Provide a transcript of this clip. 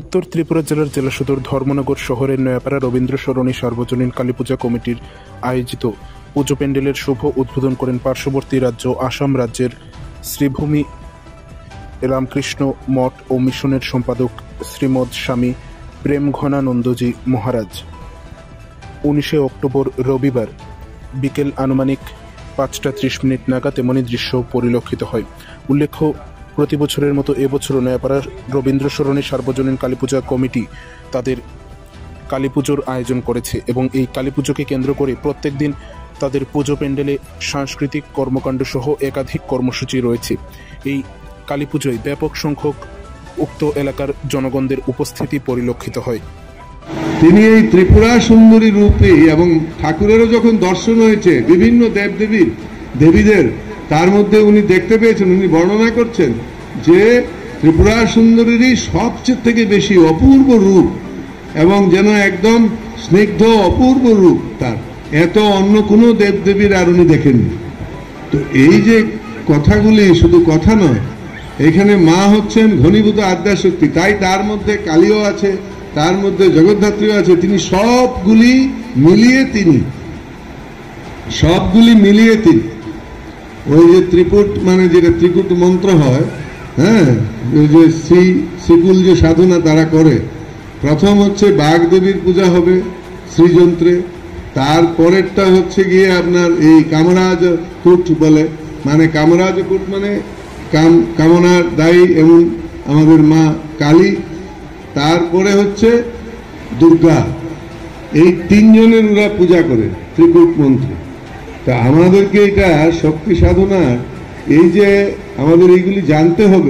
উত্তর ত্রিপুরা জেলার জেলা সদর ধর্মনগর শহরের নয়াপাড়া রবীন্দ্র সরণী সার্বজনীন কালীপূজা কমিটির আয়োজিত পুজো প্যান্ডেলের শুভ উদ্বোধন করেন পার্শ্ববর্তী রাজ্য আসাম রাজ্যের শ্রীভূমি রামকৃষ্ণ মঠ ও মিশনের সম্পাদক শ্রীমদ স্বামী প্রেমঘনানন্দজি মহারাজ। 19 অক্টোবর রবিবার বিকেল আনুমানিক 5:30 নাগাদ এমনই দৃশ্য পরিলক্ষিত হয়। উল্লেখ্য, প্রতি বছরের মতো এবছরও নয়াপাড়ার রবীন্দ্র সরণী সার্বজনীন কালীপূজা কমিটি তাদের কালীপুজোর আয়োজন করেছে এবং এই কালীপুজোকে কেন্দ্র করে প্রত্যেক দিন তাদের পুজো প্যান্ডেলে সাংস্কৃতিক কর্মকাণ্ড সহ একাধিক কর্মসূচি রয়েছে। এই কালীপুজোয় ব্যাপক সংখ্যক উক্ত এলাকার জনগণদের উপস্থিতি পরিলক্ষিত হয়। তিনি এই ত্রিপুরা সুন্দরী রূপে এবং ঠাকুরেরও যখন দর্শন হয়েছে বিভিন্ন দেবীদের, তার মধ্যে উনি দেখতে পেয়েছেন, উনি বর্ণনা করছেন যে ত্রিপুরা সুন্দরীরই সবচেয়ে থেকে বেশি অপূর্ব রূপ এবং যেন একদম স্নিগ্ধ অপূর্ব রূপ, তার এত অন্য কোনো দেবদেবীর আর উনি দেখেননি। তো এই যে কথাগুলি শুধু কথা নয়, এখানে মা হচ্ছেন ঘনীভূত আদ্যাশক্তি, তাই তার মধ্যে কালীও আছে, তার মধ্যে জগদ্ধাত্রীও আছে। তিনি সবগুলি মিলিয়ে তিনি ওই যে ত্রিপুট মানে যেটা ত্রিকুট মন্ত্র হয়, হ্যাঁ, ওই যে শ্রীকুল যে সাধনা তারা করে, প্রথম হচ্ছে বাগদেবীর পূজা হবে শ্রীযন্ত্রে, তারপরেরটা হচ্ছে গিয়ে আপনার এই কামরাজ কুট বলে, মানে কামরাজ কুট মানে কামনার দায়ী এমন আমাদের মা কালী, তারপরে হচ্ছে দুর্গা। এই তিনজনের ওরা পূজা করে ত্রিকুট মন্ত্রে। তা আমাদেরকে এটা শক্তি সাধনার এই যে আমাদের এইগুলি জানতে হবে।